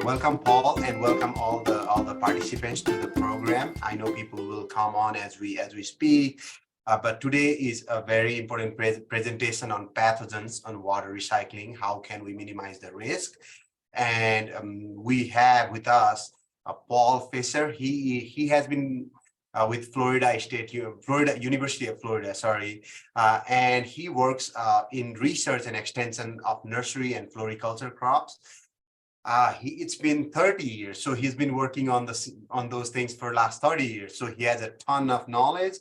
welcome Paul, and welcome all the participants to the program. I know people will come on as we speak, but today is a very important presentation on pathogens on water recycling. How can we minimize the risk? And we have with us Paul Fisher. He has been with University of Florida, sorry, and he works in research and extension of nursery and floriculture crops. It's been 30 years, so he's been working on those things for last 30 years. So he has a ton of knowledge.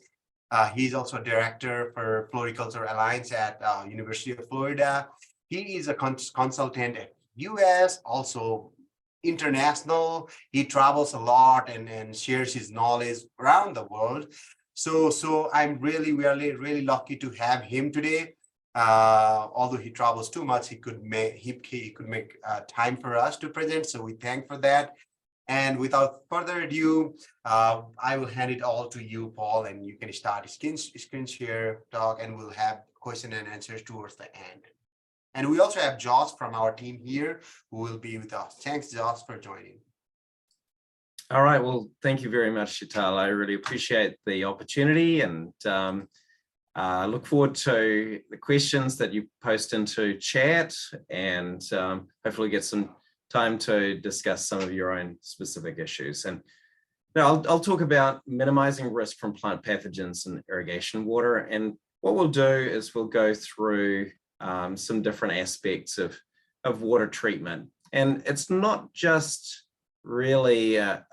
He's also a director for Floriculture Alliance at University of Florida. He is a consultant at US, also international. He travels a lot and shares his knowledge around the world. So I'm really lucky to have him today. Although he travels too much, he could make time for us to present. So we thank for that. And without further ado, I will hand it all to you, Paul, and you can start a screen share talk, and we'll have question and answers towards the end. And we also have Josh from our team here who will be with us. Thanks, Josh, for joining. All right. Well, thank you very much, Shital. I really appreciate the opportunity, and look forward to the questions that you post into chat, and hopefully get some time to discuss some of your own specific issues. And now I'll talk about minimizing risk from plant pathogens in irrigation water. And what we'll do is we'll go through some different aspects of water treatment. And it's not just really a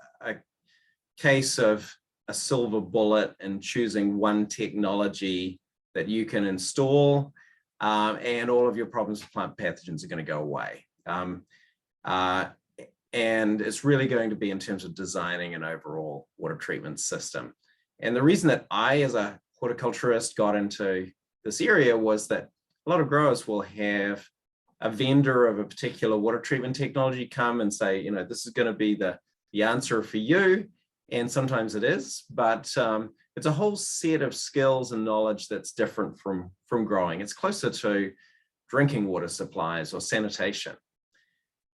case of a silver bullet and choosing one technology that you can install and all of your problems with plant pathogens are going to go away. And it's really going to be in terms of designing an overall water treatment system. And the reason that I, as a horticulturist, got into this area was that a lot of growers will have a vendor of a particular water treatment technology come and say, you know, this is going to be the answer for you. And sometimes it is, but it's a whole set of skills and knowledge that's different from growing. It's closer to drinking water supplies or sanitation.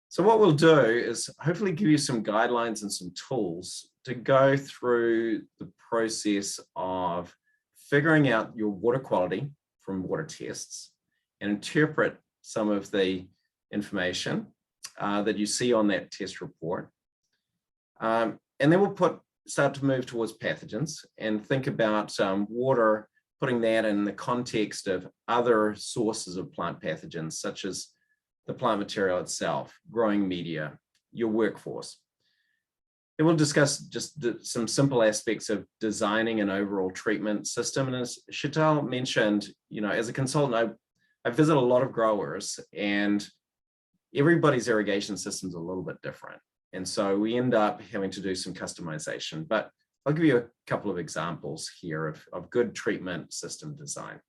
So what we'll do is hopefully give you some guidelines and some tools to go through the process of figuring out your water quality from water tests and interpret some of the information that you see on that test report. And then we'll start to move towards pathogens and think about water, putting that in the context of other sources of plant pathogens, such as the plant material itself, growing media, your workforce. Then we'll discuss just some simple aspects of designing an overall treatment system. And as Shital mentioned, you know, as a consultant, I visit a lot of growers, and everybody's irrigation system is a little bit different. And so we end up having to do some customization, but I'll give you a couple of examples here of good treatment system design.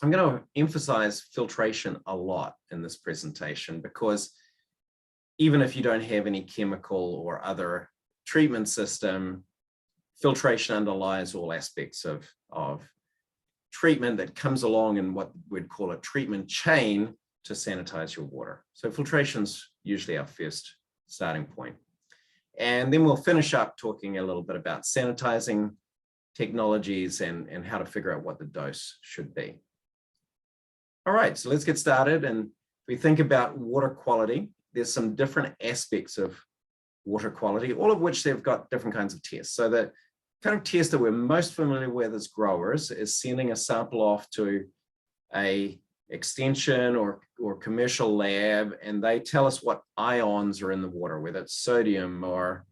I'm going to emphasize filtration a lot in this presentation, because even if you don't have any chemical or other treatment system, filtration underlies all aspects of treatment that comes along in what we'd call a treatment chain to sanitize your water. So filtration's usually our first starting point. And then we'll finish up talking a little bit about sanitizing technologies and how to figure out what the dose should be. All right, so let's get started. And if we think about water quality, there's some different aspects of water quality, all of which they've got different kinds of tests. So the kind of test that we're most familiar with as growers is sending a sample off to a extension or commercial lab, and they tell us what ions are in the water, whether it's sodium or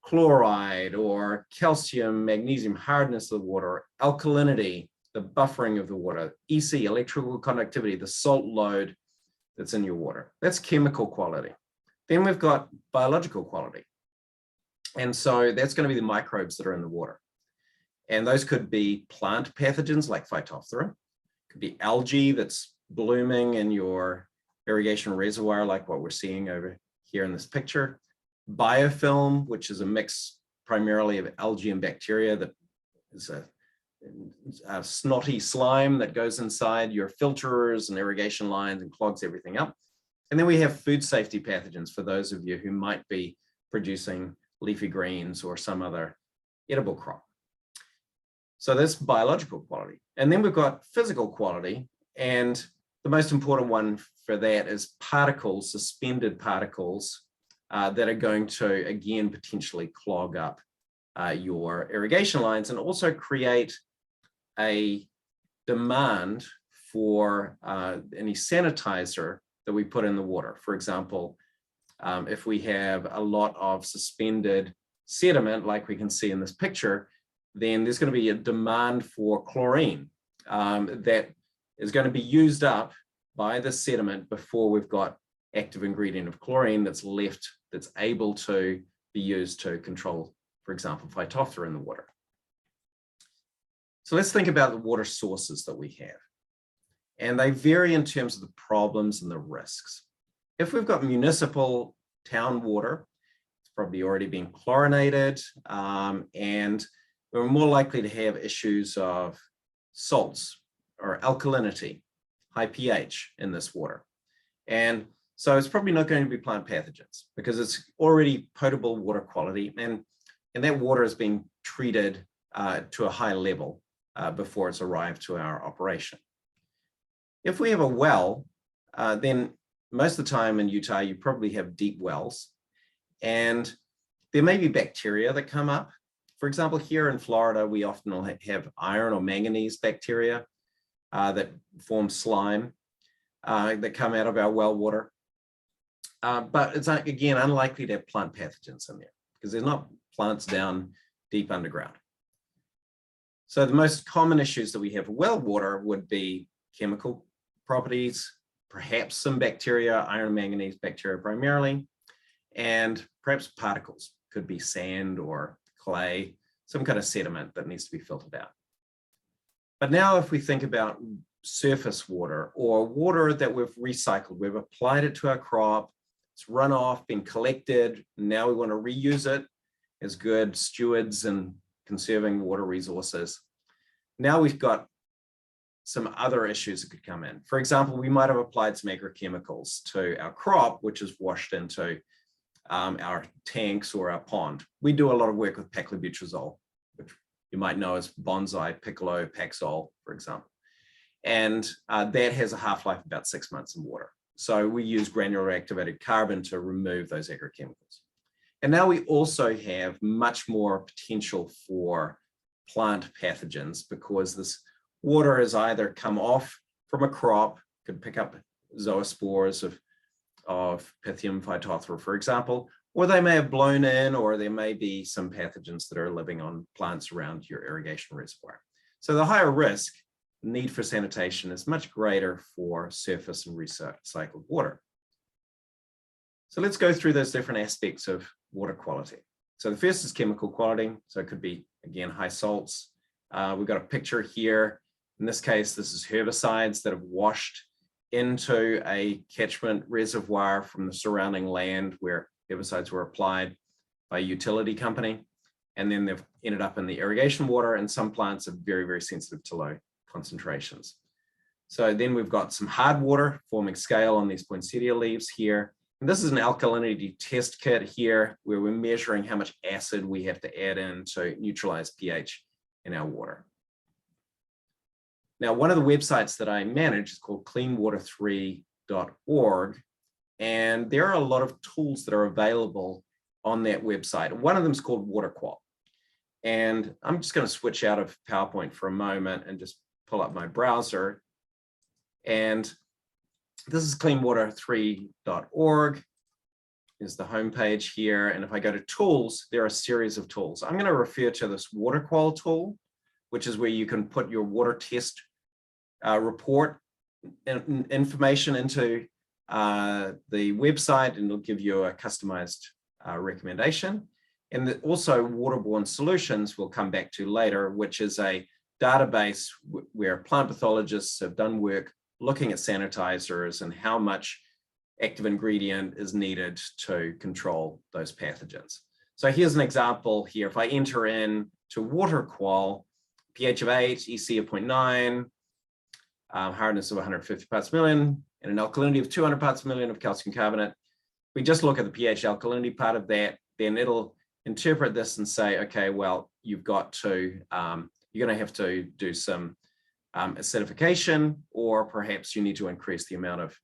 chloride or calcium, magnesium, hardness of the water, alkalinity, the buffering of the water, EC, electrical conductivity, the salt load that's in your water. That's chemical quality. Then we've got biological quality. And so that's going to be the microbes that are in the water. And those could be plant pathogens like Phytophthora, could be algae that's blooming in your irrigation reservoir, like what we're seeing over here in this picture, biofilm, which is a mix primarily of algae and bacteria that is a snotty slime that goes inside your filters and irrigation lines and clogs everything up. And then we have food safety pathogens for those of you who might be producing leafy greens or some other edible crop. So that's biological quality. And then we've got physical quality. And the most important one for that is particles, suspended particles that are going to, again, potentially clog up your irrigation lines and also create a demand for any sanitizer that we put in the water. For example, if we have a lot of suspended sediment, like we can see in this picture, then there's going to be a demand for chlorine that is going to be used up by the sediment before we've got active ingredient of chlorine that's left, that's able to be used to control, for example, Phytophthora in the water. So let's think about the water sources that we have. And they vary in terms of the problems and the risks. If we've got municipal town water, it's probably already been chlorinated, and we're more likely to have issues of salts or alkalinity, high pH in this water. And so it's probably not going to be plant pathogens because it's already potable water quality, and that water has been treated to a high level before it's arrived to our operation. If we have a well, then most of the time in Utah, you probably have deep wells, and there may be bacteria that come up. For example, here in Florida, we often have iron or manganese bacteria that form slime that come out of our well water. But it's, again, unlikely to have plant pathogens in there because there's not plants down deep underground. So the most common issues that we have with well water would be chemical properties, perhaps some bacteria, iron and manganese bacteria primarily, and perhaps particles. Could be sand or clay, some kind of sediment that needs to be filtered out. But now if we think about surface water or water that we've recycled, we've applied it to our crop, it's run off, been collected, now we want to reuse it as good stewards and conserving water resources. Now we've got some other issues that could come in. For example, we might have applied some agrochemicals to our crop, which is washed into our tanks or our pond. We do a lot of work with paclobutrazole, which you might know as bonsai, piccolo, Paxol, for example. And that has a half-life of about 6 months in water. So we use granular activated carbon to remove those agrochemicals. And now we also have much more potential for plant pathogens because this water has either come off from a crop, could pick up zoospores of Pythium Phytophthora, for example, or they may have blown in, or there may be some pathogens that are living on plants around your irrigation reservoir. So the higher risk need for sanitation is much greater for surface and recycled water. So let's go through those different aspects of water quality. So the first is chemical quality. So it could be, again, high salts. We've got a picture here. In this case, this is herbicides that have washed into a catchment reservoir from the surrounding land where herbicides were applied by a utility company. And then they've ended up in the irrigation water, and some plants are very, very sensitive to low concentrations. So then we've got some hard water forming scale on these poinsettia leaves here. And this is an alkalinity test kit here where we're measuring how much acid we have to add in to neutralize pH in our water. Now, one of the websites that I manage is called cleanwater3.org, and there are a lot of tools that are available on that website. One of them is called WaterQual. And I'm just going to switch out of PowerPoint for a moment and just pull up my browser. And this is cleanwater3.org. Is the homepage here. And if I go to tools, there are a series of tools. I'm going to refer to this WaterQual tool, which is where you can put your water test report information into the website, and it'll give you a customized recommendation. And also waterborne solutions we'll come back to later, which is a database where plant pathologists have done work looking at sanitizers and how much active ingredient is needed to control those pathogens. So here's an example here. If I enter in to WaterQual, pH of 8, EC of 0.9, hardness of 150 parts per million, and an alkalinity of 200 parts per million of calcium carbonate. We just look at the pH alkalinity part of that, then it'll interpret this and say, okay, well, you've got to, you're going to have to do some acidification, or perhaps you need to increase the amount of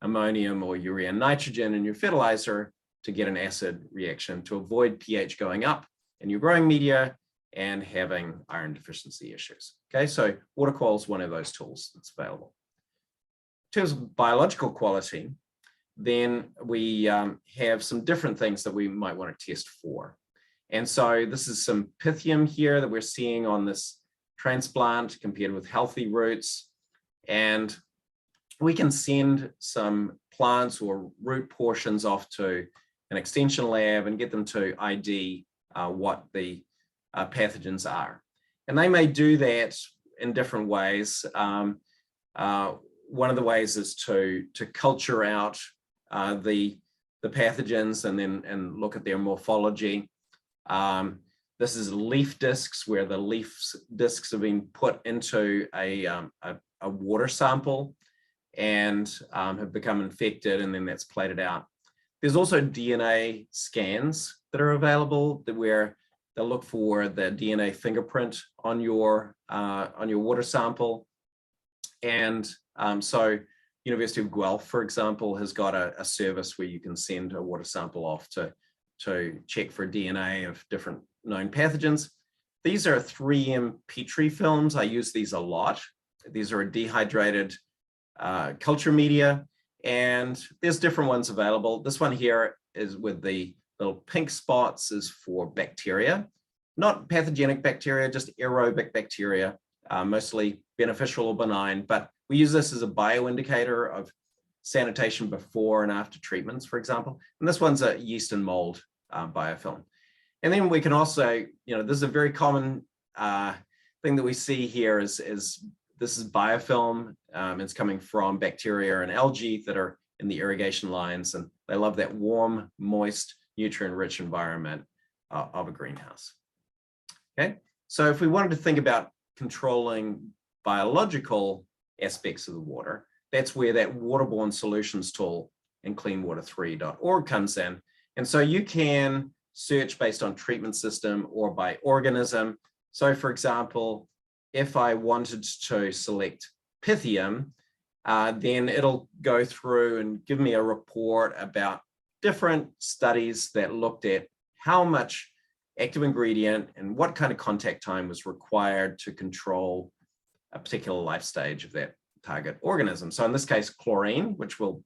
ammonium or urea and nitrogen in your fertilizer to get an acid reaction to avoid pH going up in your growing media and having iron deficiency issues. Okay, so WaterQual is one of those tools that's available. In terms of biological quality, then we have some different things that we might want to test for. And so this is some Pythium here that we're seeing on this transplant compared with healthy roots. And we can send some plants or root portions off to an extension lab and get them to ID what the pathogens are. And they may do that in different ways. One of the ways is to culture out the pathogens and look at their morphology. This is leaf discs, where the leaf discs have been put into a water sample and have become infected, and then that's plated out. There's also DNA scans that are available where they'll look for the DNA fingerprint on your water sample. And so University of Guelph, for example, has got a service where you can send a water sample off to check for DNA of different known pathogens. These are 3M Petri films. I use these a lot. These are a dehydrated culture media, and there's different ones available. This one here is with the little pink spots is for bacteria, not pathogenic bacteria, just aerobic bacteria, mostly beneficial or benign, but we use this as a bioindicator of sanitation before and after treatments, for example. And this one's a yeast and mold biofilm. And then we can also, this is a very common thing that we see here is this is biofilm. It's coming from bacteria and algae that are in the irrigation lines, and they love that warm, moist, nutrient-rich environment of a greenhouse. Okay, so if we wanted to think about controlling biological aspects of the water, that's where that waterborne solutions tool in cleanwater3.org comes in. And so you can search based on treatment system or by organism. So for example, if I wanted to select Pythium, then it'll go through and give me a report about different studies that looked at how much active ingredient and what kind of contact time was required to control a particular life stage of that target organism. So in this case, chlorine, which we'll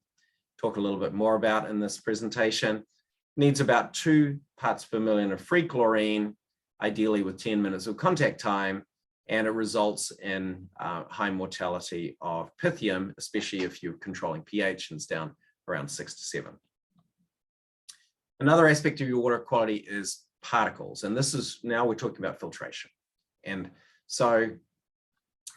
talk a little bit more about in this presentation, needs about 2 parts per million of free chlorine, ideally with 10 minutes of contact time, and it results in high mortality of Pythium, especially if you're controlling pH and it's down around 6 to 7. Another aspect of your water quality is particles, and this is, now we're talking about filtration. And so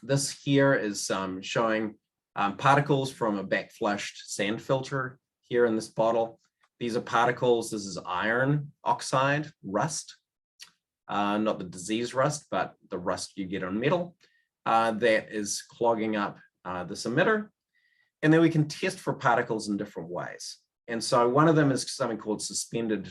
this here is showing particles from a backflushed sand filter here in this bottle. These are particles, this is iron oxide, rust, not the disease rust, but the rust you get on metal that is clogging up this emitter. And then we can test for particles in different ways. And so one of them is something called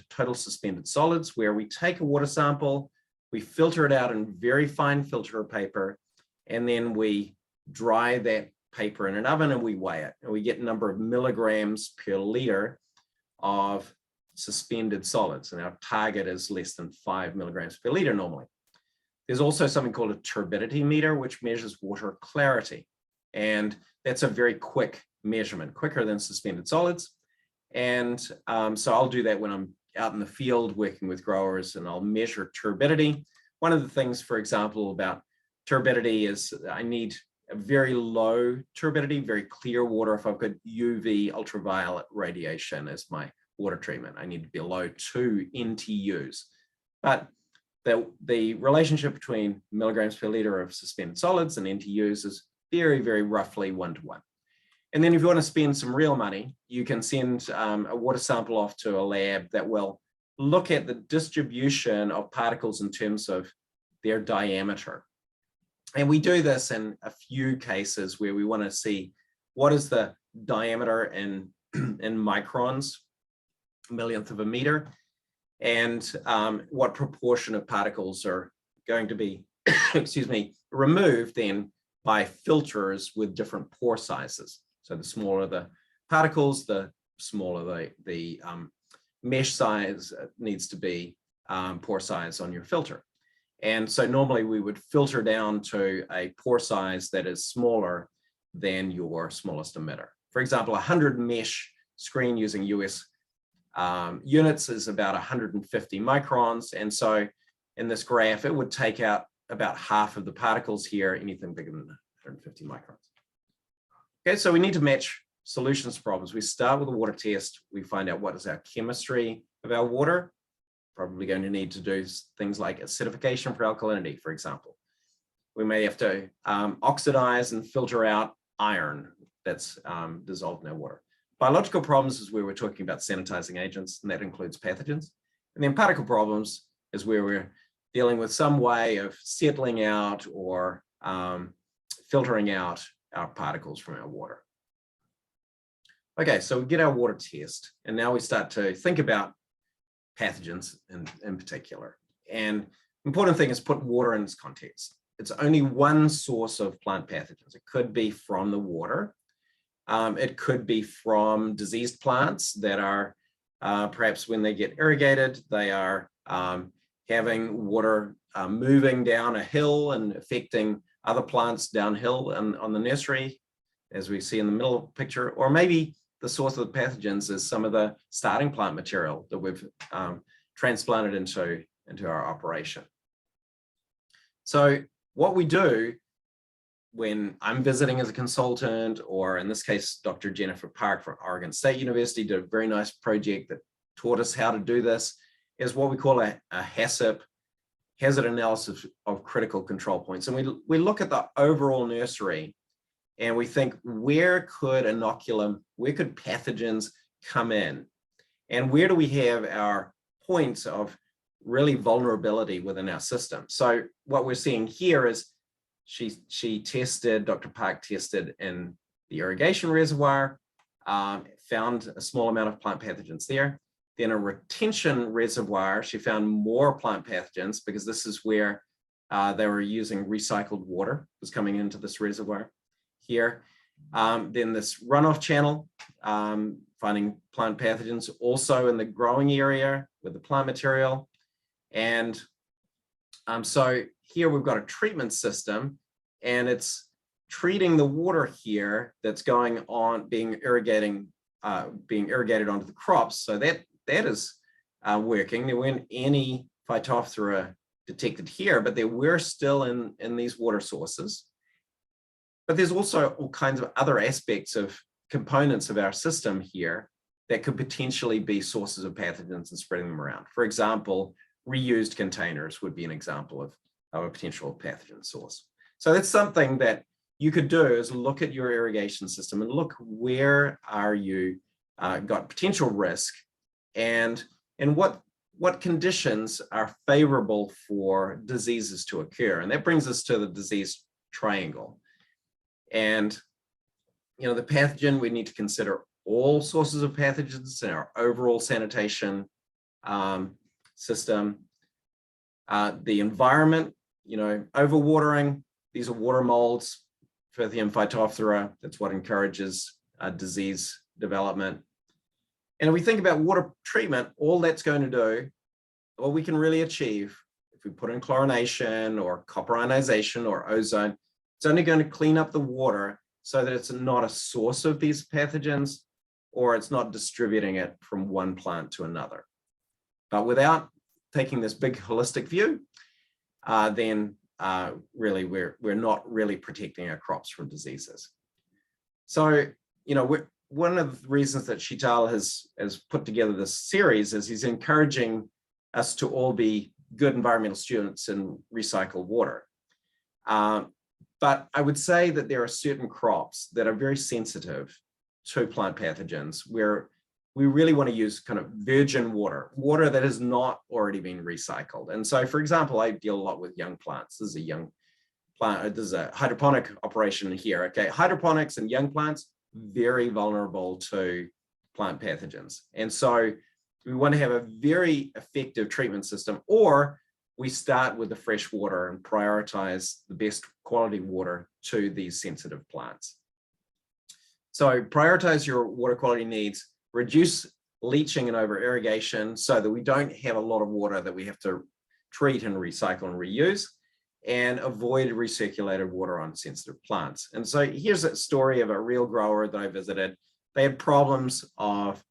total suspended solids, where we take a water sample, we filter it out in very fine filter paper, and then we dry that paper in an oven and we weigh it. And we get a number of milligrams per liter of suspended solids. And our target is less than 5 milligrams per liter normally. There's also something called a turbidity meter, which measures water clarity. And that's a very quick measurement, quicker than suspended solids. And so I'll do that when I'm out in the field working with growers, and I'll measure turbidity. One of the things, for example, about turbidity is I need a very low turbidity, very clear water. If I've got UV ultraviolet radiation as my water treatment, I need to be below 2 NTUs. But the relationship between milligrams per liter of suspended solids and NTUs is very, very roughly 1-to-1. And then if you want to spend some real money, you can send a water sample off to a lab that will look at the distribution of particles in terms of their diameter. And we do this in a few cases where we want to see what is the diameter in microns, millionth of a meter, and what proportion of particles are going to be, excuse me, removed then by filters with different pore sizes. So the smaller the particles, the smaller the mesh size needs to be, pore size on your filter. And so normally we would filter down to a pore size that is smaller than your smallest emitter. For example, 100 mesh screen using US units is about 150 microns. And so in this graph, it would take out about half of the particles here, anything bigger than 150 microns. Okay, so we need to match solutions to problems. We start with a water test. We find out what is our chemistry of our water. Probably going to need to do things like acidification for alkalinity, for example. We may have to oxidize and filter out iron that's dissolved in our water. Biological problems is where we're talking about sanitizing agents, and that includes pathogens. And then particle problems is where we're dealing with some way of settling out or filtering out our particles from our water. Okay, so we get our water test, and now we start to think about pathogens in particular. And important thing is put water in its context. It's only one source of plant pathogens. It could be from the water. It could be from diseased plants that are perhaps when they get irrigated, they are having water moving down a hill and affecting other plants downhill on the nursery, as we see in the middle picture. Or maybe the source of the pathogens is some of the starting plant material that we've transplanted into our operation. So what we do when I'm visiting as a consultant, or in this case, Dr. Jennifer Park from Oregon State University did a very nice project that taught us how to do this, is what we call a HACCP, hazard analysis of critical control points. And we look at the overall nursery and we think, where could pathogens come in? And where do we have our points of really vulnerability within our system? So what we're seeing here is Dr. Park tested in the irrigation reservoir, found a small amount of plant pathogens there. Then a retention reservoir, she found more plant pathogens because this is where they were using recycled water was coming into this reservoir here. Then this runoff channel, finding plant pathogens also in the growing area with the plant material. And so here we've got a treatment system, and it's treating the water here that's going on, being irrigated onto the crops. So that is working. There weren't any Phytophthora detected here, but there were still in these water sources. But there's also all kinds of other aspects of components of our system here that could potentially be sources of pathogens and spreading them around. For example, reused containers would be an example of a potential pathogen source. So that's something that you could do, is look at your irrigation system and look where are you got potential risk, and what conditions are favorable for diseases to occur. And that brings us to the disease triangle. And the pathogen, we need to consider all sources of pathogens in our overall sanitation system. The environment, overwatering, these are water molds, Pythium Phytophthora, that's what encourages disease development. And if we think about water treatment, all that's going to do, all we can really achieve, if we put in chlorination or copper ionization or ozone, it's only going to clean up the water so that it's not a source of these pathogens, or it's not distributing it from one plant to another. But without taking this big holistic view, then really we're not really protecting our crops from diseases. So, one of the reasons that Sheetal has put together this series is he's encouraging us to all be good environmental students and recycle water. But I would say that there are certain crops that are very sensitive to plant pathogens where we really want to use kind of virgin water that has not already been recycled. And so, for example, I deal a lot with young plants. This is a young plant, this is a hydroponic operation here, okay? Hydroponics and young plants, very vulnerable to plant pathogens. And so we want to have a very effective treatment system, or we start with the fresh water and prioritize the best quality water to these sensitive plants. So prioritize your water quality needs, reduce leaching and over irrigation so that we don't have a lot of water that we have to treat and recycle and reuse, and avoid recirculated water on sensitive plants. And so here's a story of a real grower that I visited. They had problems of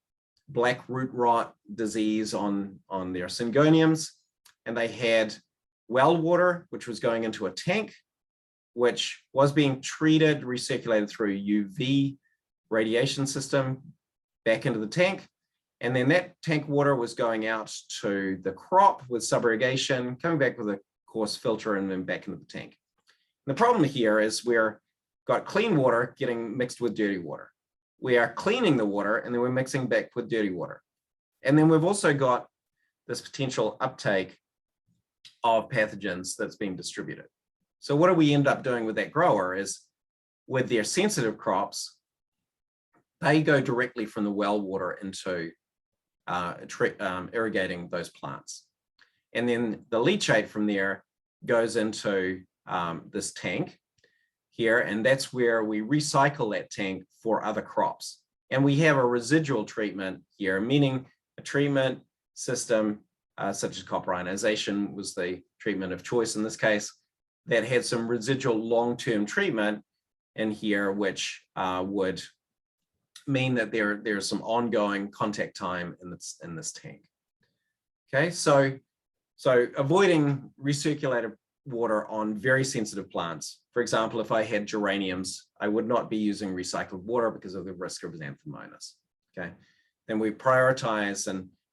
black root rot disease on their syngoniums, and they had well water, which was going into a tank, which was being treated, recirculated through UV radiation system back into the tank. And then that tank water was going out to the crop with sub-irrigation, coming back with a coarse filter and then back into the tank. And the problem here is we're got clean water getting mixed with dirty water. We are cleaning the water and then we're mixing back with dirty water. And then we've also got this potential uptake of pathogens that's being distributed. So what do we end up doing with that grower is, with their sensitive crops, they go directly from the well water into irrigating those plants. And then the leachate from there goes into this tank here, and that's where we recycle that tank for other crops. And we have a residual treatment here, meaning a treatment system such as copper ionization was the treatment of choice in this case, that had some residual long-term treatment in here, which would mean that there's some ongoing contact time in this tank. Okay, so avoiding recirculated water on very sensitive plants. For example, if I had geraniums, I would not be using recycled water because of the risk of xanthomonas. Okay, then we prioritize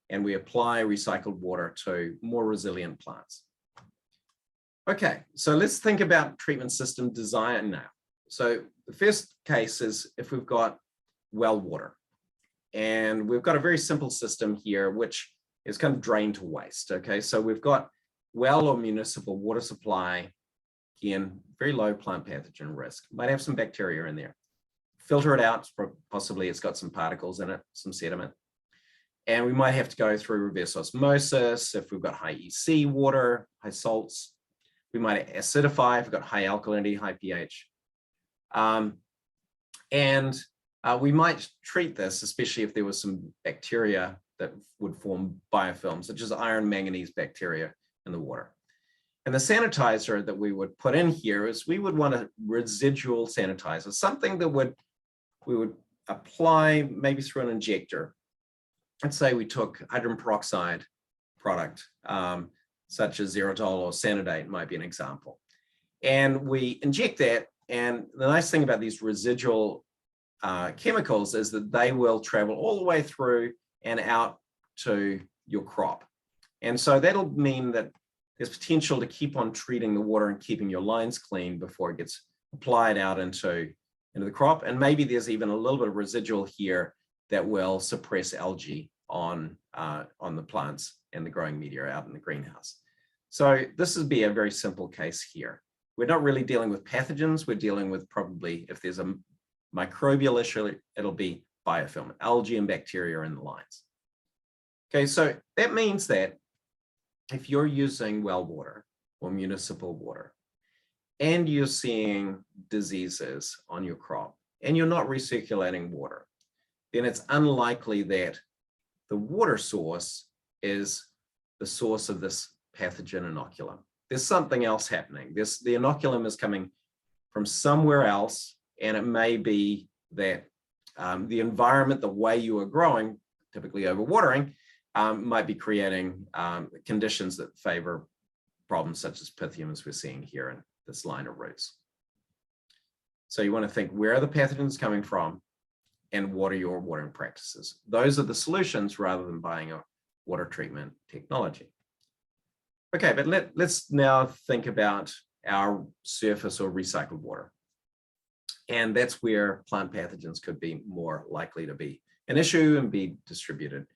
and we apply recycled water to more resilient plants. Okay, so let's think about treatment system design now. So the first case is if we've got well water, and we've got a very simple system here, which is kind of drain to waste. Okay, so we've got well or municipal water supply, again, very low plant pathogen risk, might have some bacteria in there. Filter it out, possibly it's got some particles in it, some sediment. And we might have to go through reverse osmosis if we've got high EC water, high salts. We might acidify if we've got high alkalinity, high pH. We might treat this, especially if there was some bacteria that would form biofilms, such as iron manganese bacteria in the water. And the sanitizer that we would put in here is we would want a residual sanitizer, something that we would apply maybe through an injector. Let's say we took hydrogen peroxide product, such as Xerodol or Sanidate might be an example. And we inject that. And the nice thing about these residual chemicals is that they will travel all the way through and out to your crop. And so that'll mean that there's potential to keep on treating the water and keeping your lines clean before it gets applied out into the crop. And maybe there's even a little bit of residual here that will suppress algae on the plants and the growing media out in the greenhouse. So this would be a very simple case here. We're not really dealing with pathogens. We're dealing with probably, if there's a microbial issue, it'll be biofilm, algae and bacteria in the lines. Okay, so that means that if you're using well water or municipal water and you're seeing diseases on your crop and you're not recirculating water, then it's unlikely that the water source is the source of this pathogen inoculum. There's something else happening. The inoculum is coming from somewhere else, and it may be that the environment, the way you are growing, typically overwatering, might be creating conditions that favor problems such as pythium, as we're seeing here in this line of roots. So you want to think, where are the pathogens coming from and what are your watering practices? Those are the solutions rather than buying a water treatment technology. Okay, but let's now think about our surface or recycled water. And that's where plant pathogens could be more likely to be an issue and be distributed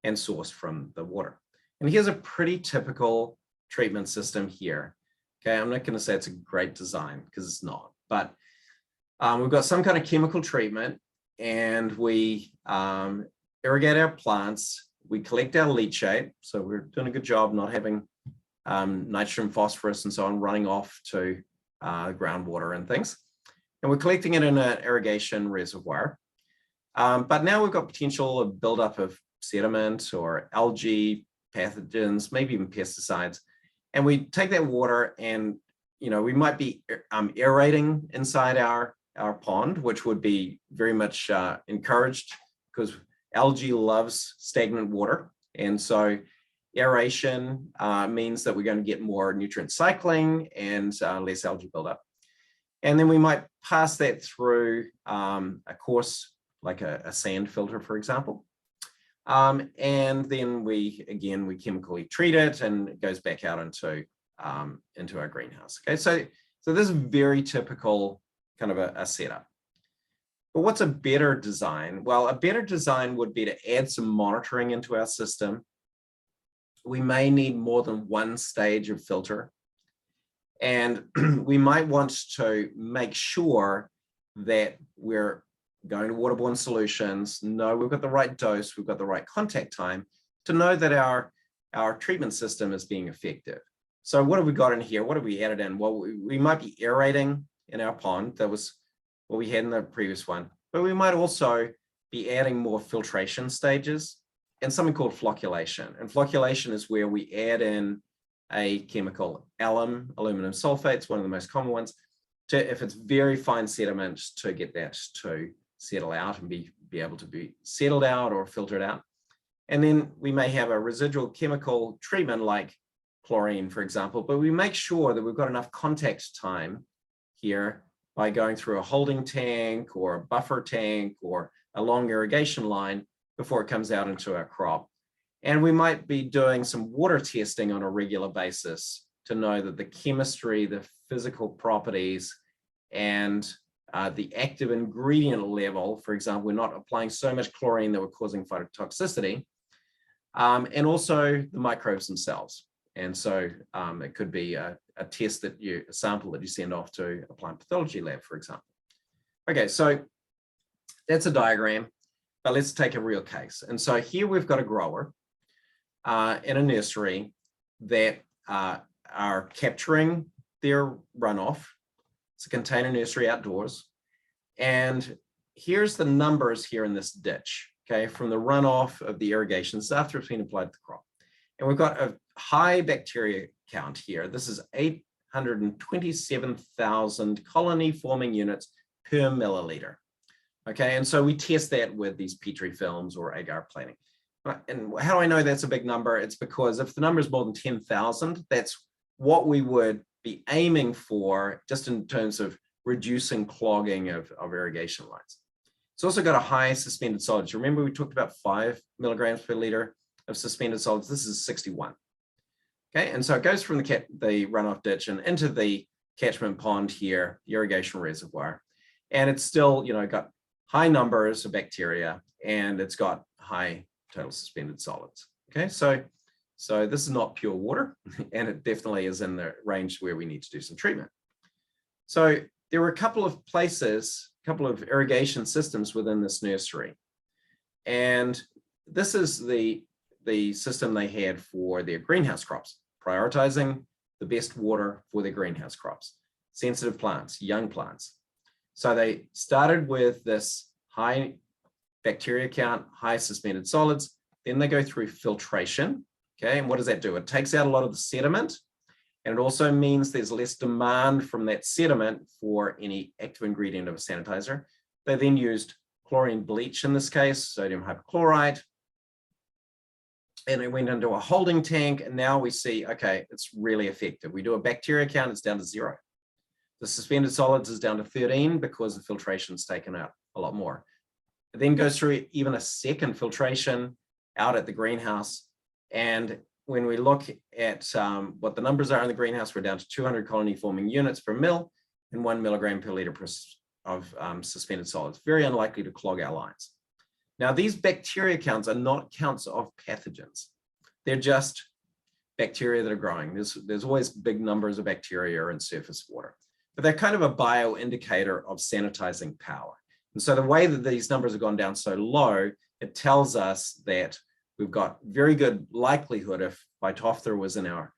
and sourced from the water. And here's a pretty typical treatment system here. Okay, I'm not going to say it's a great design because it's not, but we've got some kind of chemical treatment, and we irrigate our plants. We collect our leachate, so we're doing a good job not having nitrogen, phosphorus, and so on running off to groundwater and things. And we're collecting it in an irrigation reservoir. But now we've got potential of buildup of sediment or algae, pathogens, maybe even pesticides. And we take that water and, we might be aerating inside our pond, which would be very much encouraged because algae loves stagnant water. And so aeration means that we're going to get more nutrient cycling and less algae buildup. And then we might pass that through a course like a sand filter, for example. And then we chemically treat it, and it goes back out into our greenhouse. Okay, so this is very typical kind of a setup. But what's a better design? Well, a better design would be to add some monitoring into our system. We may need more than one stage of filter. And we might want to make sure that we're going to waterborne solutions, know we've got the right dose, we've got the right contact time to know that our treatment system is being effective. So what have we got in here? What have we added in? Well, we might be aerating in our pond. That was what we had in the previous one. But we might also be adding more filtration stages and something called flocculation. And flocculation is where we add in a chemical, alum, aluminum sulfate. It's one of the most common ones. If it's very fine sediment, to get that to settle out and be able to be settled out or filtered out. And then we may have a residual chemical treatment like chlorine, for example, but we make sure that we've got enough contact time here by going through a holding tank or a buffer tank or a long irrigation line before it comes out into our crop. And we might be doing some water testing on a regular basis to know that the chemistry, the physical properties, and the active ingredient level, for example, we're not applying so much chlorine that we're causing phytotoxicity, and also the microbes themselves. And so it could be a test a sample that you send off to a plant pathology lab, for example. Okay, so that's a diagram, but let's take a real case. And so here we've got a grower in a nursery that are capturing their runoff. It's a container nursery outdoors. And here's the numbers here in this ditch, okay, from the runoff of the irrigation after it's been applied to the crop. And we've got a high bacteria count here. This is 827,000 colony forming units per milliliter. Okay, and so we test that with these Petri films or agar plating. And how do I know that's a big number? It's because if the number is more than 10,000, that's what we would be aiming for just in terms of reducing clogging of irrigation lines. It's also got a high suspended solids. Remember we talked about 5 milligrams per liter of suspended solids. This is 61. Okay, and so it goes from the runoff ditch and into the catchment pond here, the irrigation reservoir. And it's still, got high numbers of bacteria, and it's got high total suspended solids. Okay, so this is not pure water, and it definitely is in the range where we need to do some treatment. So there were a couple of places, a couple of irrigation systems within this nursery. And this is the system they had for their greenhouse crops, prioritizing the best water for their greenhouse crops, sensitive plants, young plants. So they started with this high bacteria count, high suspended solids, then they go through filtration. Okay, and what does that do? It takes out a lot of the sediment, and it also means there's less demand from that sediment for any active ingredient of a sanitizer. They then used chlorine bleach in this case, sodium hypochlorite, and it went into a holding tank, and now we see, okay, it's really effective. We do a bacteria count, it's down to 0. The suspended solids is down to 13 because the filtration's taken out a lot more. It then goes through even a second filtration out at the greenhouse. And when we look at what the numbers are in the greenhouse, we're down to 200 colony forming units per mil and 1 milligram per liter of suspended solids. Very unlikely to clog our lines. Now, these bacteria counts are not counts of pathogens. They're just bacteria that are growing. There's always big numbers of bacteria in surface water, but they're kind of a bio-indicator of sanitizing power. And so the way that these numbers have gone down so low, it tells us that we've got very good likelihood if Phytophthora was in our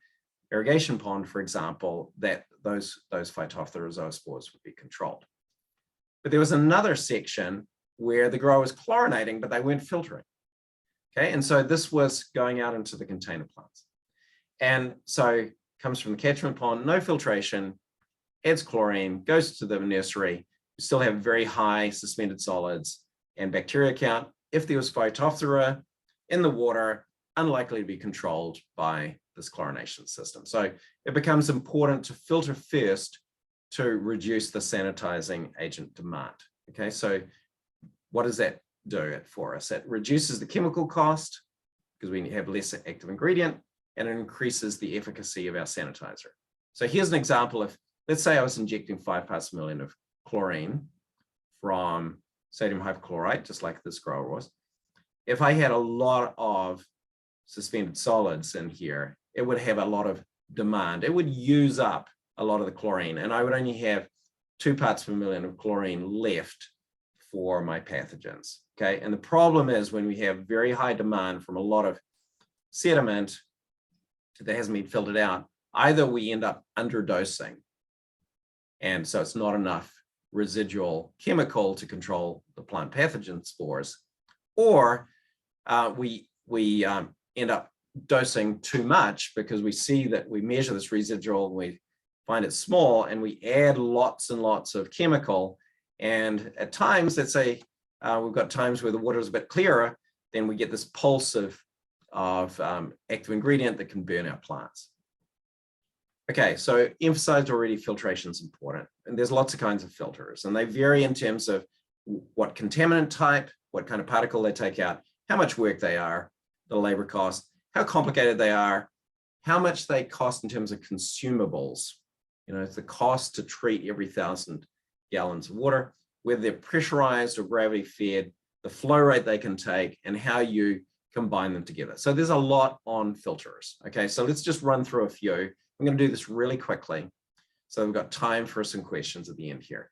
irrigation pond, for example, that those Phytophthora zoospores would be controlled. But there was another section where the grower was chlorinating, but they weren't filtering. Okay, and so this was going out into the container plants. And so it comes from the catchment pond, no filtration, adds chlorine, goes to the nursery. We still have very high suspended solids and bacteria count. If there was Phytophthora in the water, unlikely to be controlled by this chlorination system. So it becomes important to filter first to reduce the sanitizing agent demand. Okay, so what does that do for us? It reduces the chemical cost because we have less active ingredient, and it increases the efficacy of our sanitizer. So here's an example of, let's say I was injecting 5 parts per million of chlorine from sodium hypochlorite, just like this grower was. If I had a lot of suspended solids in here, it would have a lot of demand. It would use up a lot of the chlorine, and I would only have 2 parts per million of chlorine left for my pathogens. Okay, and the problem is when we have very high demand from a lot of sediment that hasn't been filtered out, either we end up underdosing, and so it's not enough residual chemical to control the plant pathogen spores, or we end up dosing too much because we see that we measure this residual and we find it small, and we add lots and lots of chemical. And at times, let's say we've got times where the water is a bit clearer, then we get this pulse of active ingredient that can burn our plants. Okay, so emphasized already, filtration is important. And there's lots of kinds of filters, and they vary in terms of what contaminant type, what kind of particle they take out, how much work they are, the labor cost, how complicated they are, how much they cost in terms of consumables. You know, it's the cost to treat every 1,000 gallons of water, whether they're pressurized or gravity fed, the flow rate they can take, and how you combine them together. So there's a lot on filters. Okay, so let's just run through a few. I'm going to do this really quickly, so we've got time for some questions at the end here.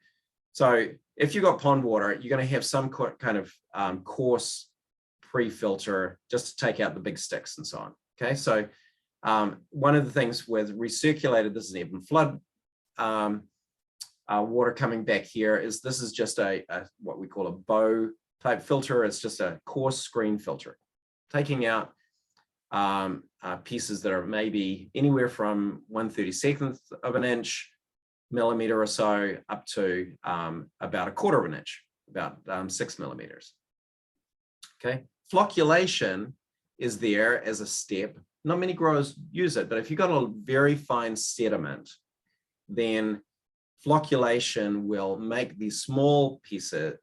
So if you've got pond water, you're going to have some kind of coarse pre-filter just to take out the big sticks and so on. Okay, so one of the things with recirculated, this is ebb and flood water coming back here, is this is just a what we call a bow type filter. It's just a coarse screen filter, taking out pieces that are maybe anywhere from 1/32 of an inch, millimeter or so, up to about 1/4 of an inch, about 6 millimeters. Okay, flocculation is there as a step. Not many growers use it, but if you've got a very fine sediment, then flocculation will make these small pieces,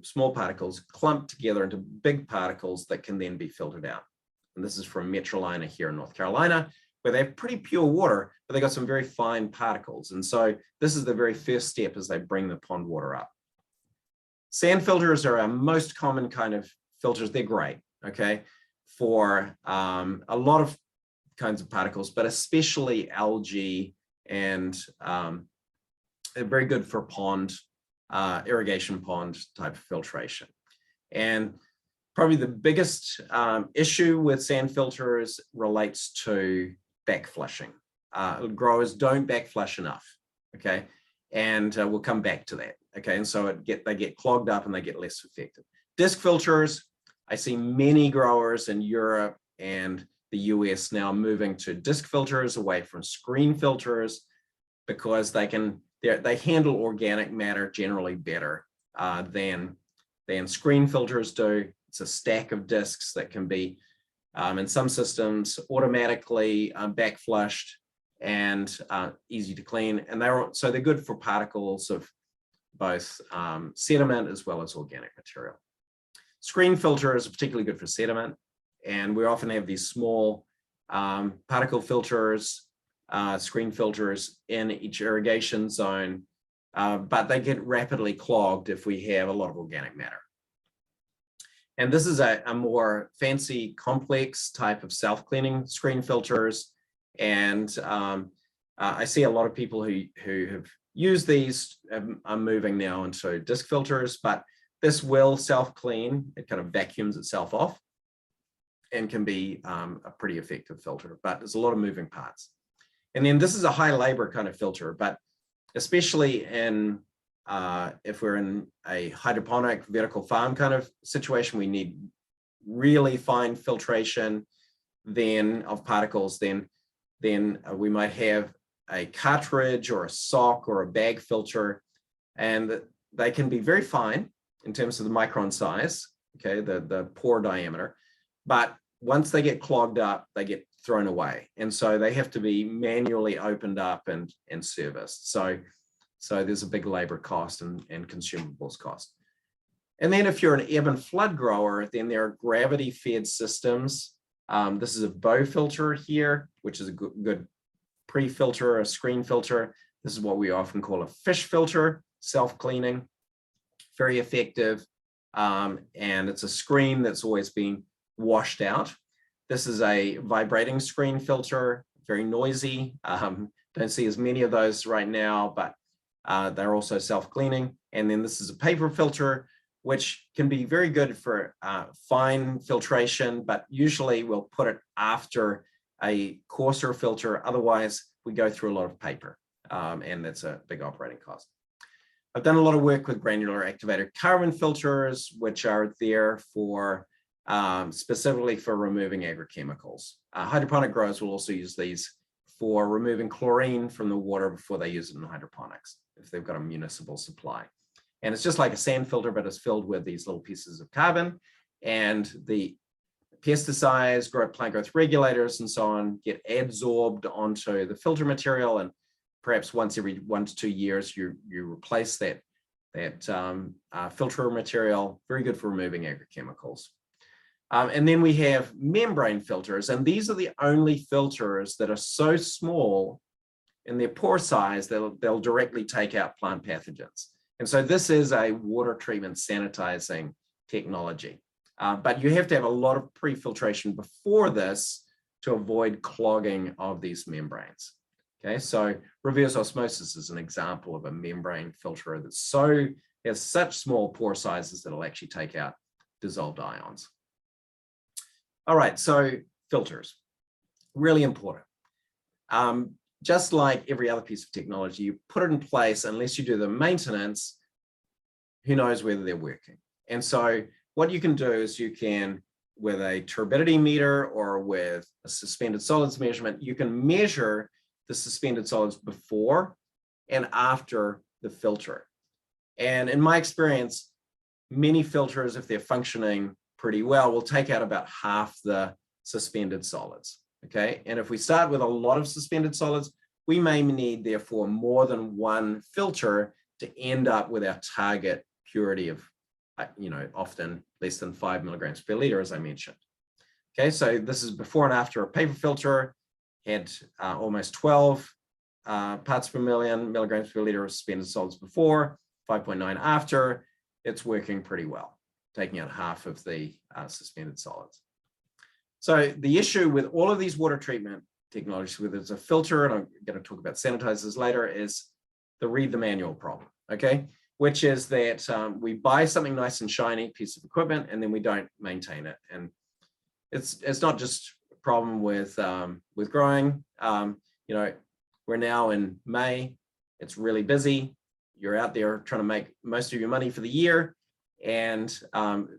small particles clump together into big particles that can then be filtered out. And this is from Metrolina here in North Carolina, where they have pretty pure water, but they got some very fine particles. And so this is the very first step as they bring the pond water up. Sand filters are our most common kind of filters. They're great, okay, for a lot of kinds of particles, but especially algae, and they're very good for pond, irrigation pond type filtration. And probably the biggest issue with sand filters relates to back flushing. Growers don't back flush enough, okay? And we'll come back to that, okay? And so they get clogged up and they get less effective. Disc filters, I see many growers in Europe and the US now moving to disc filters away from screen filters, because they handle organic matter generally better than screen filters do. It's a stack of discs that can be, in some systems, automatically back flushed and easy to clean. And they're good for particles of both sediment as well as organic material. Screen filter is particularly good for sediment, and we often have these small particle filters, screen filters in each irrigation zone, but they get rapidly clogged if we have a lot of organic matter. And this is a more fancy, complex type of self-cleaning screen filters. And I see a lot of people who have used these are moving now into disc filters, but this will self-clean. It kind of vacuums itself off and can be a pretty effective filter, but there's a lot of moving parts. And then this is a high labor kind of filter, but especially in if we're in a hydroponic vertical farm kind of situation, we need really fine filtration then of particles, then we might have a cartridge or a sock or a bag filter, and they can be very fine in terms of the micron size, okay, the pore diameter, but once they get clogged up, they get thrown away. And so they have to be manually opened up and serviced. So there's a big labor cost and consumables cost. And then if you're an ebb and flood grower, then there are gravity fed systems. This is a bow filter here, which is a good pre-filter, a screen filter. This is what we often call a fish filter, self-cleaning, very effective. And it's a screen that's always being washed out. This is a vibrating screen filter, very noisy. Don't see as many of those right now, but they're also self-cleaning. And then this is a paper filter, which can be very good for fine filtration, but usually we'll put it after a coarser filter. Otherwise, we go through a lot of paper, and that's a big operating cost. I've done a lot of work with granular activated carbon filters, which are there for specifically for removing agrochemicals. Hydroponic growers will also use these for removing chlorine from the water before they use it in hydroponics, if they've got a municipal supply. And it's just like a sand filter, but it's filled with these little pieces of carbon, and the pesticides, plant growth regulators, and so on get adsorbed onto the filter material, and perhaps once every 1 to 2 years, you replace that filter material. Very good for removing agrochemicals. And then we have membrane filters, and these are the only filters that are so small in their pore size that they'll directly take out plant pathogens. And so this is a water treatment sanitizing technology. But you have to have a lot of pre-filtration before this to avoid clogging of these membranes. Okay, so reverse osmosis is an example of a membrane filter that has such small pore sizes that it'll actually take out dissolved ions. All right, so filters, really important. Just like every other piece of technology, you put it in place unless you do the maintenance, who knows whether they're working. And so what you can do is you can, with a turbidity meter or with a suspended solids measurement, you can measure the suspended solids before and after the filter. And in my experience, many filters, if they're functioning pretty well, will take out about half the suspended solids. Okay, and if we start with a lot of suspended solids, we may need, therefore, more than one filter to end up with our target purity of, often less than 5 milligrams per liter, as I mentioned. Okay, so this is before and after a paper filter, had almost 12 parts per million milligrams per liter of suspended solids before, 5.9 after. It's working pretty well, taking out half of the suspended solids. So the issue with all of these water treatment technologies, whether it's a filter, and I'm going to talk about sanitizers later, is the read the manual problem, okay? Which is that we buy something nice and shiny, piece of equipment, and then we don't maintain it. And it's not just a problem with growing. We're now in May, it's really busy. You're out there trying to make most of your money for the year, and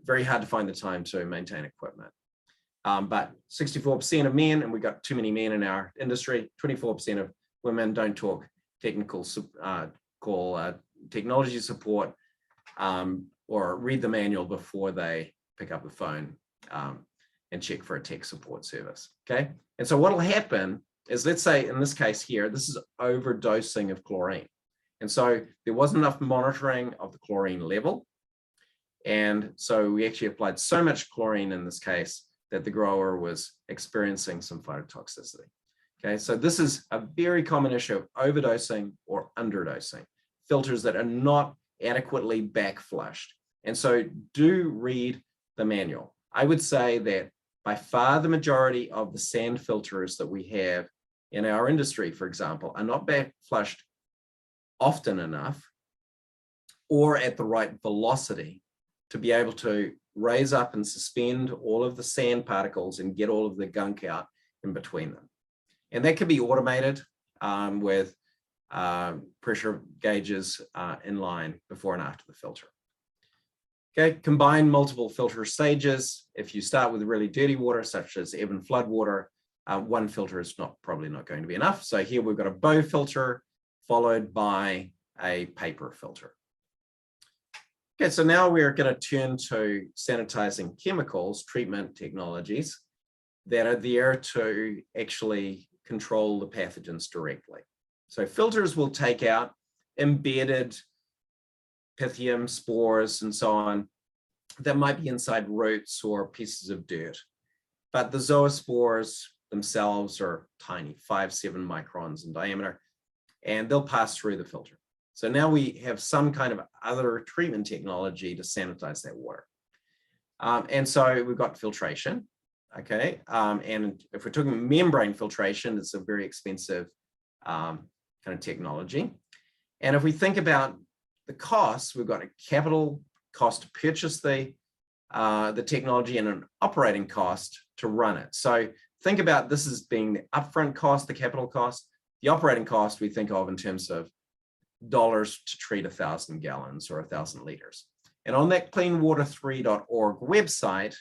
very hard to find the time to maintain equipment. But 64% of men, and we've got too many men in our industry, 24% of women don't talk technical, technology support or read the manual before they pick up the phone and check for a tech support service, okay? And so what'll happen is, let's say in this case here, this is overdosing of chlorine. And so there wasn't enough monitoring of the chlorine level. And so we actually applied so much chlorine in this case that the grower was experiencing some phytotoxicity. Okay, so this is a very common issue of overdosing or underdosing, filters that are not adequately backflushed. And so do read the manual. I would say that by far the majority of the sand filters that we have in our industry, for example, are not backflushed often enough or at the right velocity to be able to raise up and suspend all of the sand particles and get all of the gunk out in between them. And that can be automated with pressure gauges in line before and after the filter. Okay, combine multiple filter stages. If you start with really dirty water, such as ebb and flood water, one filter is probably not going to be enough. So here we've got a bow filter followed by a paper filter. Okay, so now we're going to turn to sanitizing chemicals, treatment technologies that are there to actually control the pathogens directly. So filters will take out embedded pythium, spores, and so on that might be inside roots or pieces of dirt. But the zoospores themselves are tiny, 5-7 microns in diameter, and they'll pass through the filter. So now we have some kind of other treatment technology to sanitize that water. And so we've got filtration, okay? And if we're talking membrane filtration, it's a very expensive kind of technology. And if we think about the costs, we've got a capital cost to purchase the technology and an operating cost to run it. So think about this as being the upfront cost, the capital cost. The operating cost we think of in terms of dollars to treat 1,000 gallons or 1,000 liters. And on that cleanwater3.org website,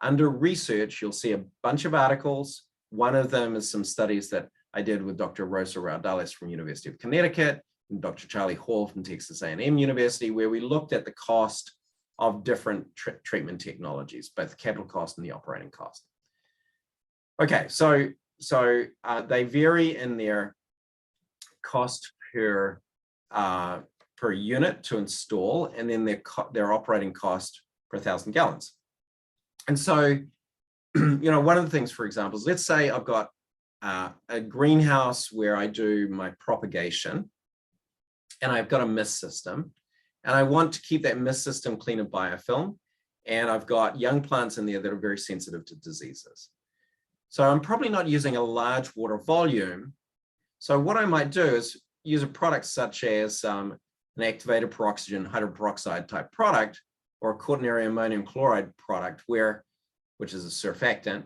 under research, you'll see a bunch of articles. One of them is some studies that I did with Dr. Rosa Raudales from University of Connecticut and Dr. Charlie Hall from Texas A&M University, where we looked at the cost of different treatment technologies, both the capital cost and the operating cost. Okay, so they vary in their cost per unit to install, and then their operating cost per 1,000 gallons. And so, one of the things, for example, is let's say I've got a greenhouse where I do my propagation, and I've got a mist system, and I want to keep that mist system clean of biofilm, and I've got young plants in there that are very sensitive to diseases. So I'm probably not using a large water volume. So what I might do is use a product such as an activated peroxygen hydroperoxide type product, or a quaternary ammonium chloride product, which is a surfactant,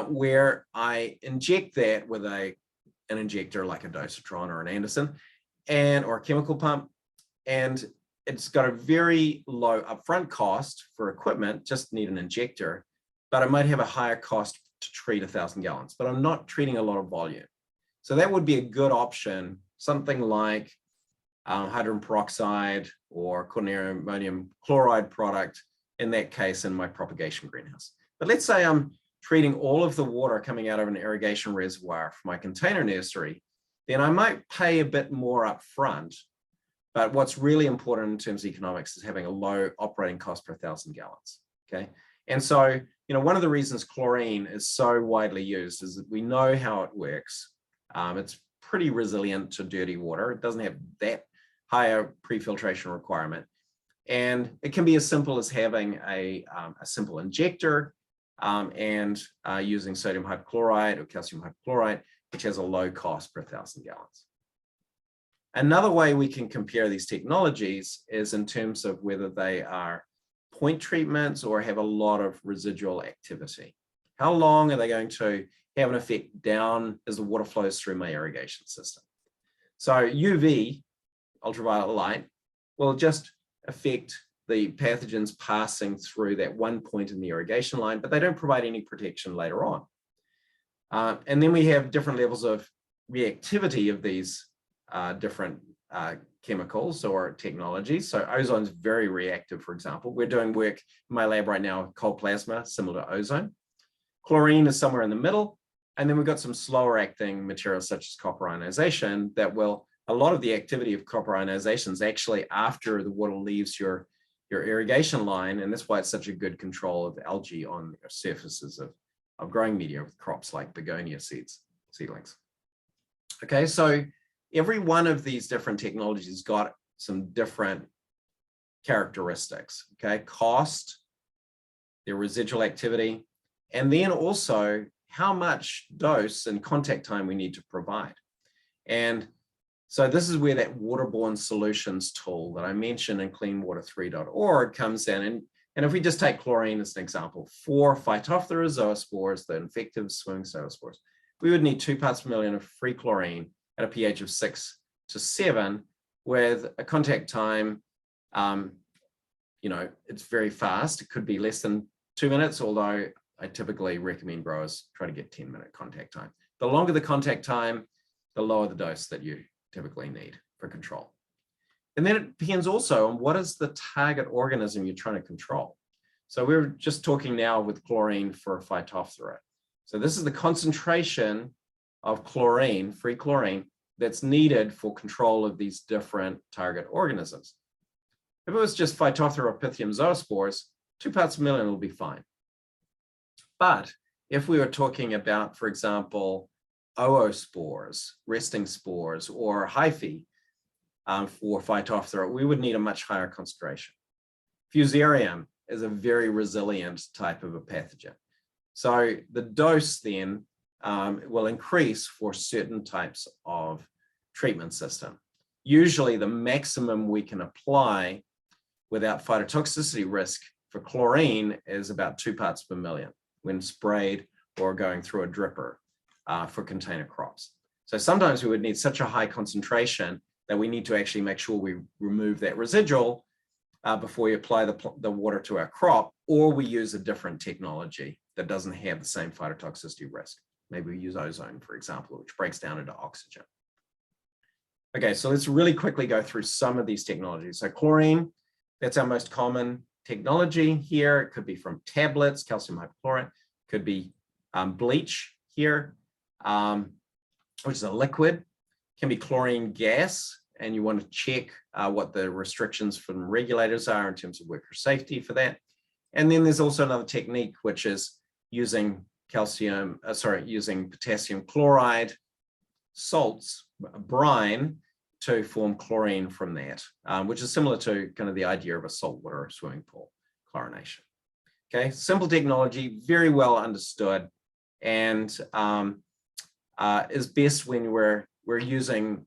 where I inject that with an injector like a dosatron or an Anderson, or a chemical pump, and it's got a very low upfront cost for equipment, just need an injector, but I might have a higher cost to treat 1,000 gallons, but I'm not treating a lot of volume. So that would be a good option, something like hydrogen peroxide or quaternary ammonium chloride product, in that case in my propagation greenhouse. But let's say I'm treating all of the water coming out of an irrigation reservoir for my container nursery, then I might pay a bit more up front. But what's really important in terms of economics is having a low operating cost per 1,000 gallons, okay? And so, one of the reasons chlorine is so widely used is that we know how it works. It's pretty resilient to dirty water. It doesn't have that higher pre-filtration requirement. And it can be as simple as having a simple injector and using sodium hypochlorite or calcium hypochlorite, which has a low cost per 1,000 gallons. Another way we can compare these technologies is in terms of whether they are point treatments or have a lot of residual activity. How long are they going to have an effect down as the water flows through my irrigation system? So UV, ultraviolet light, will just affect the pathogens passing through that one point in the irrigation line, but they don't provide any protection later on. And then we have different levels of reactivity of these different chemicals or technologies. So ozone is very reactive, for example. We're doing work in my lab right now with cold plasma, similar to ozone. Chlorine is somewhere in the middle. And then we've got some slower acting materials such as copper ionization that a lot of the activity of copper ionization is actually after the water leaves your irrigation line. And that's why it's such a good control of algae on the surfaces of growing media with crops like begonia seedlings. Okay, so every one of these different technologies has got some different characteristics, okay? Cost, their residual activity, and then also how much dose and contact time we need to provide. And so this is where that waterborne solutions tool that I mentioned in cleanwater3.org comes in. And if we just take chlorine as an example, for Phytophthora zoospores, the infective swimming zoospores, we would need 2 parts per million of free chlorine at a pH of 6 to 7 with a contact time, it's very fast. It could be less than 2 minutes, although I typically recommend growers try to get 10-minute contact time. The longer the contact time, the lower the dose that you typically need for control. And then it depends also on what is the target organism you're trying to control. So we're just talking now with chlorine for Phytophthora. So this is the concentration of chlorine, free chlorine, that's needed for control of these different target organisms. If it was just Phytophthora Pythium zoospores, 2 parts per million will be fine. But if we were talking about, for example, oospores, resting spores, or hyphae for Phytophthora, we would need a much higher concentration. Fusarium is a very resilient type of a pathogen. So the dose then will increase for certain types of treatment system. Usually the maximum we can apply without phytotoxicity risk for chlorine is about 2 parts per million when sprayed or going through a dripper for container crops. So sometimes we would need such a high concentration that we need to actually make sure we remove that residual before we apply the water to our crop, or we use a different technology that doesn't have the same phytotoxicity risk. Maybe we use ozone, for example, which breaks down into oxygen. Okay, so let's really quickly go through some of these technologies. So chlorine, that's our most common technology here. It could be from tablets, calcium hypochlorite, could be bleach here, which is a liquid, can be chlorine gas, and you want to check what the restrictions from regulators are in terms of worker safety for that. And then there's also another technique, which is using using potassium chloride salts, brine, to form chlorine from that, which is similar to kind of the idea of a saltwater swimming pool chlorination. Okay, simple technology, very well understood, and is best when we're irrigating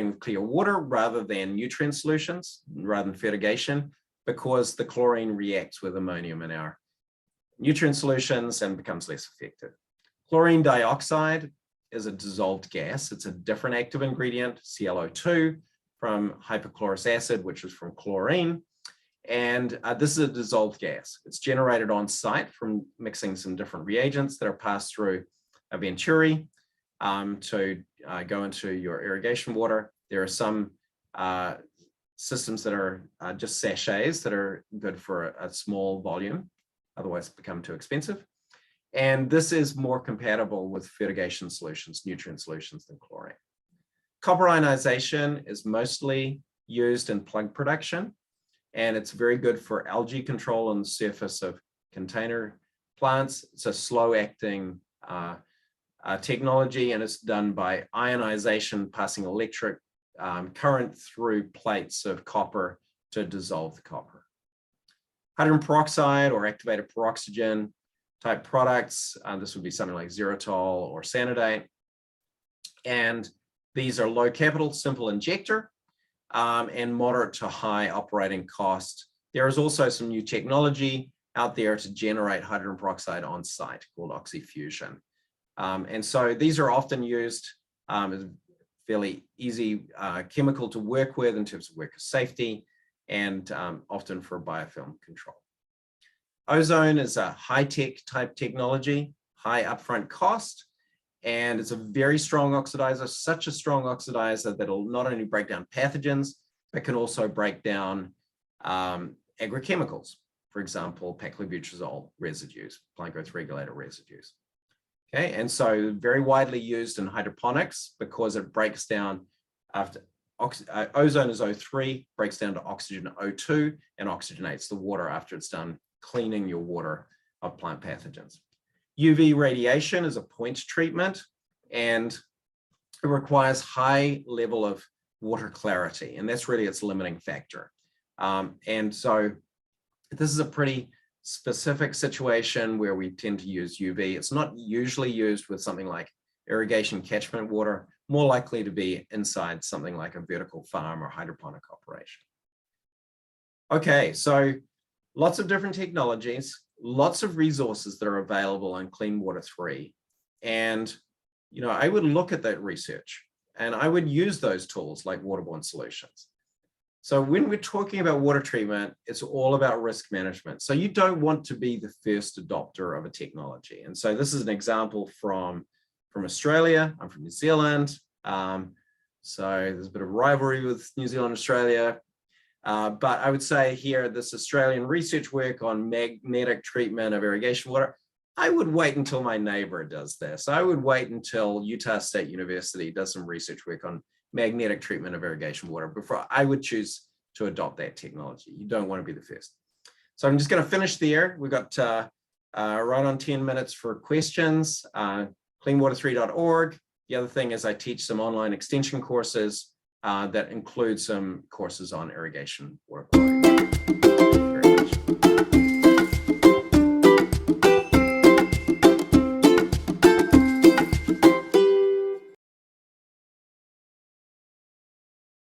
with clear water rather than nutrient solutions, rather than fertigation, because the chlorine reacts with ammonium in our nutrient solutions and becomes less effective. Chlorine dioxide is a dissolved gas. It's a different active ingredient, ClO2, from hypochlorous acid, which is from chlorine. And this is a dissolved gas. It's generated on site from mixing some different reagents that are passed through a venturi to go into your irrigation water. There are some systems that are just sachets that are good for a small volume, otherwise become too expensive. And this is more compatible with fertigation solutions, nutrient solutions, than chlorine. Copper ionization is mostly used in plug production, and it's very good for algae control on the surface of container plants. It's a slow-acting technology, and it's done by ionization, passing electric current through plates of copper to dissolve the copper. Hydrogen peroxide or activated peroxygen type products, this would be something like xylitol or sanitite. And these are low capital, simple injector, and moderate to high operating cost. There is also some new technology out there to generate hydrogen peroxide on site called oxyfusion. And so these are often used as a fairly easy chemical to work with in terms of worker safety, and often for biofilm control. Ozone is a high-tech type technology, high upfront cost, and it's a very strong oxidizer, such a strong oxidizer that will not only break down pathogens, but can also break down agrochemicals, for example, paclobutrazole residues, plant growth regulator residues. Okay, and so very widely used in hydroponics because it breaks down after ozone is O3, breaks down to oxygen O2, and oxygenates the water after it's done cleaning your water of plant pathogens. UV radiation is a point treatment, and it requires high level of water clarity, and that's really its limiting factor. And so this is a pretty specific situation where we tend to use UV. It's not usually used with something like irrigation catchment water, more likely to be inside something like a vertical farm or hydroponic operation. Okay, so lots of different technologies, lots of resources that are available in Clean Water 3. And, you know, I would look at that research and I would use those tools like waterborne solutions. So when we're talking about water treatment, it's all about risk management. So you don't want to be the first adopter of a technology. And so this is an example from Australia. I'm from New Zealand. So there's a bit of rivalry with New Zealand, Australia. But I would say here, this Australian research work on magnetic treatment of irrigation water, I would wait until my neighbor does this. I would wait until Utah State University does some research work on magnetic treatment of irrigation water before I would choose to adopt that technology. You don't want to be the first. So I'm just going to finish there. We've got right on 10 minutes for questions. Cleanwater3.org. The other thing is I teach some online extension courses that include some courses on irrigation water quality. Thank you very much.